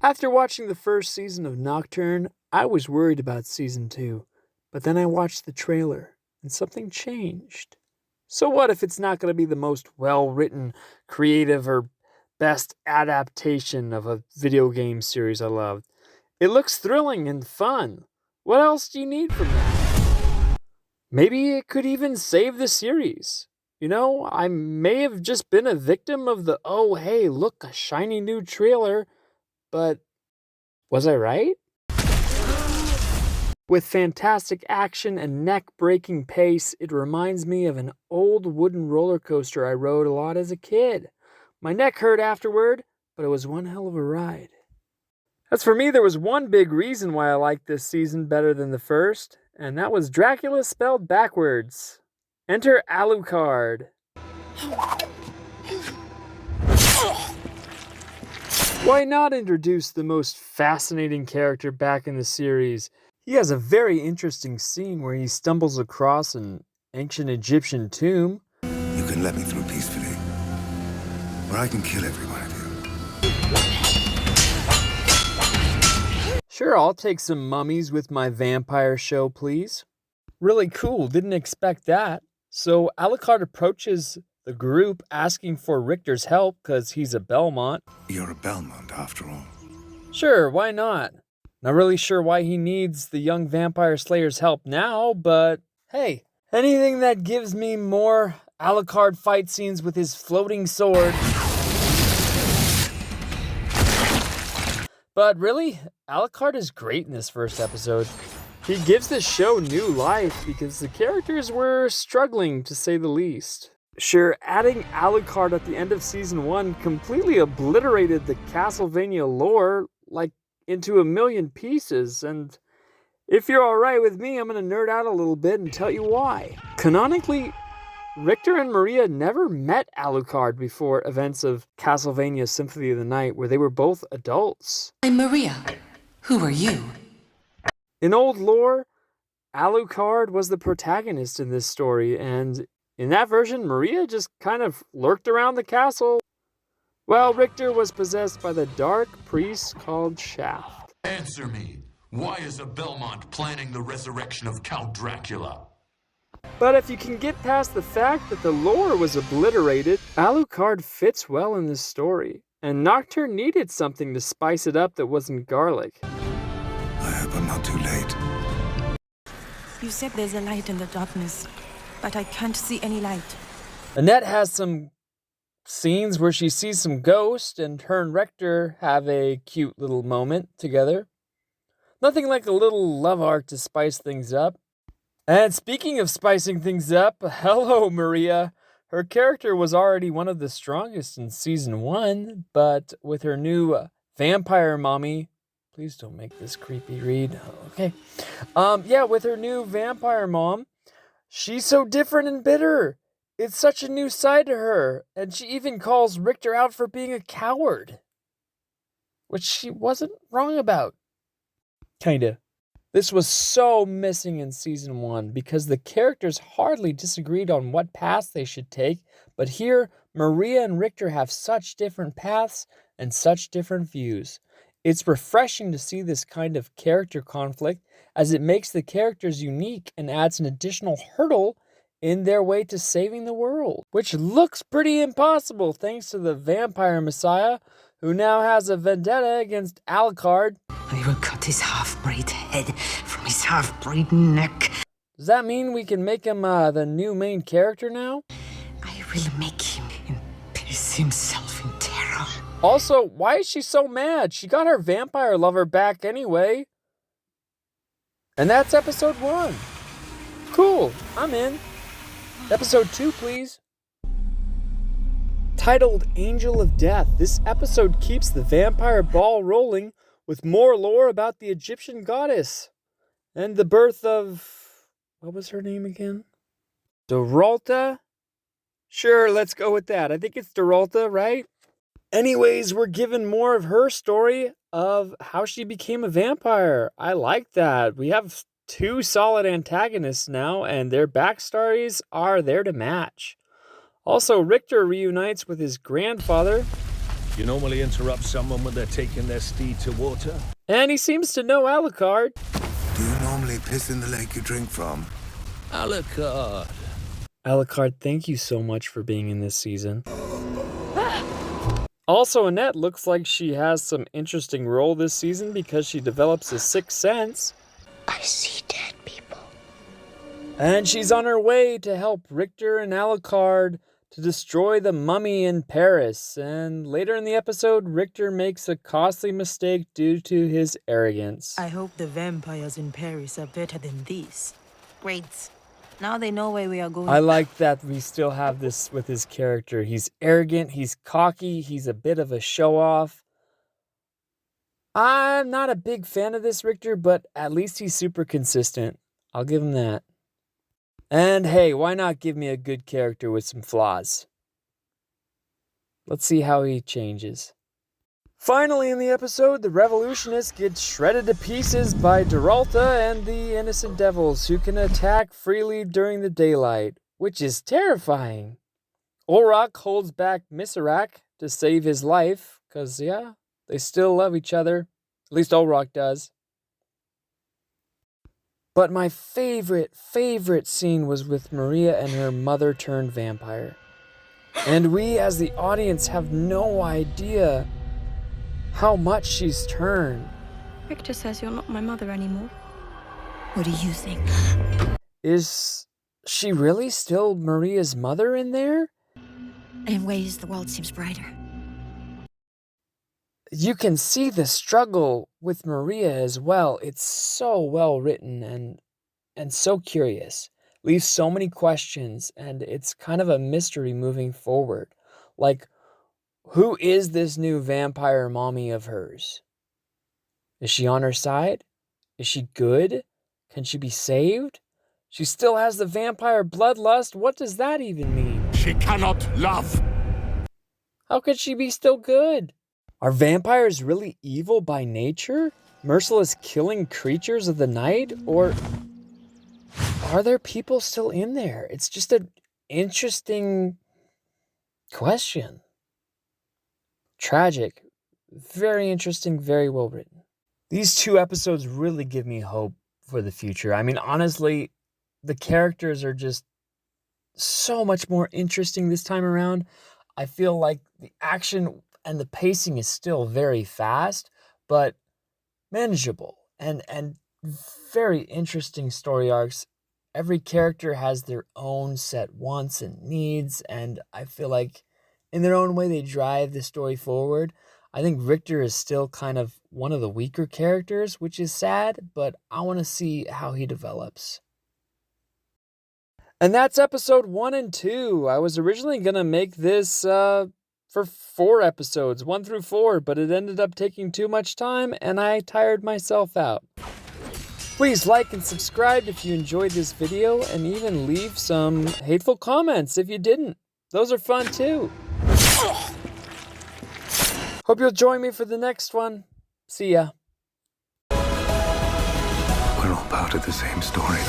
After watching the first season of Nocturne, I was worried about season 2, but then I watched the trailer and something changed. So what if it's not going to be the most well-written, creative, or best adaptation of a video game series I loved? It looks thrilling and fun. What else do you need from that? Maybe it could even save the series. I may have just been a victim of the, oh, hey, look, a shiny new trailer. But was I right? With fantastic action and neck-breaking pace, it reminds me of an old wooden roller coaster I rode a lot as a kid. My neck hurt afterward, but it was one hell of a ride. As for me, there was one big reason why I liked this season better than the first, and that was Dracula spelled backwards. Enter Alucard. Why not introduce the most fascinating character back in the series? He has a very interesting scene where he stumbles across an ancient Egyptian tomb. You can let me through peacefully, or I can kill every one of you. Sure, I'll take some mummies with my vampire show, please. Really cool, didn't expect that. So Alucard approaches the group asking for Richter's help because he's a Belmont. You're a Belmont, after all. Sure, why not? Not really sure why he needs the young vampire slayer's help now, but hey, anything that gives me more Alucard fight scenes with his floating sword. But really, Alucard is great in this first episode. He gives the show new life because the characters were struggling, to say the least. Sure, adding Alucard at the end of Season 1 completely obliterated the Castlevania lore, into a million pieces, and if you're alright with me, I'm going to nerd out a little bit and tell you why. Canonically, Richter and Maria never met Alucard before events of Castlevania Symphony of the Night, where they were both adults. I'm Maria. Who are you? In old lore, Alucard was the protagonist in this story, and in that version, Maria just kind of lurked around the castle, while Richter was possessed by the dark priest called Shaft. Answer me. Why is a Belmont planning the resurrection of Count Dracula? But if you can get past the fact that the lore was obliterated, Alucard fits well in this story, and Nocturne needed something to spice it up that wasn't garlic. I hope I'm not too late. You said there's a light in the darkness, but I can't see any light. Annette has some scenes where she sees some ghosts, and her and Richter have a cute little moment together. Nothing like a little love arc to spice things up. And speaking of spicing things up, hello Maria. Her character was already one of the strongest in Season 1, but with her new vampire mommy, please don't make this creepy read. Okay. With her new vampire mom, she's so different and bitter. It's such a new side to her, and she even calls Richter out for being a coward, which she wasn't wrong about. Kinda. This was so missing in Season 1 because the characters hardly disagreed on what paths they should take, but here, Maria and Richter have such different paths and such different views. It's refreshing to see this kind of character conflict as it makes the characters unique and adds an additional hurdle in their way to saving the world, which looks pretty impossible thanks to the vampire messiah, who now has a vendetta against Alucard. I will cut his half-breed head from his half-breed neck. Does that mean we can make him the new main character now? I will make him piss himself in terror. Also, why is she so mad? She got her vampire lover back anyway. And that's episode 1. Cool, I'm in. Episode 2, please. Titled Angel of Death, this episode keeps the vampire ball rolling with more lore about the Egyptian goddess and the birth of... what was her name again? Doralta? Sure, let's go with that. I think it's Doralta, right? Anyways, we're given more of her story of how she became a vampire. I like that. We have 2 solid antagonists now, and their backstories are there to match. Also, Richter reunites with his grandfather, You normally interrupt someone when they're taking their steed to water? And he seems to know Alucard. Do you normally piss in the lake you drink from? Alucard. Alucard, thank you so much for being in this season. Also, Annette looks like she has some interesting role this season because she develops a sixth sense. I see dead people. And she's on her way to help Richter and Alucard to destroy the mummy in Paris. And later in the episode, Richter makes a costly mistake due to his arrogance. I hope the vampires in Paris are better than these. Great. Now they know where we are going. I like that we still have this with his character. He's arrogant, he's cocky, he's a bit of a show-off. I'm not a big fan of this Richter, but at least he's super consistent. I'll give him that. And hey, why not give me a good character with some flaws? Let's see how he changes. Finally in the episode, the revolutionist gets shredded to pieces by Duralta and the innocent devils who can attack freely during the daylight, which is terrifying. Olrak holds back Misarak to save his life, because yeah, they still love each other. At least Olrak does. But my favorite scene was with Maria and her mother turned vampire. And we as the audience have no idea how much she's turned. Richter says you're not my mother anymore. What do you think? Is she really still Maria's mother in there? In ways, the world seems brighter. You can see the struggle with Maria as well. It's so well written and so curious. Leaves so many questions, and it's kind of a mystery moving forward. Like, who is this new vampire mommy of hers? Is she on her side? Is she good? Can she be saved? She still has the vampire bloodlust. What does that even mean? She cannot love. How could she be still good? Are vampires really evil by nature? Merciless killing creatures of the night? Or are there people still in there? It's just an interesting question. Tragic. Very interesting, very well written. These two episodes really give me hope for the future. I mean, honestly, the characters are just so much more interesting this time around. I feel like the action and the pacing is still very fast, but manageable and very interesting story arcs. Every character has their own set wants and needs, and I feel like in their own way they drive the story forward. I think Richter is still kind of one of the weaker characters, which is sad, but I want to see how he develops. And that's episode 1 and 2. I was originally going to make this for 4 episodes, 1 through 4, but it ended up taking too much time and I tired myself out. Please like and subscribe if you enjoyed this video, and even leave some hateful comments if you didn't. Those are fun too. Hope you'll join me for the next one. See ya. We're all part of the same story.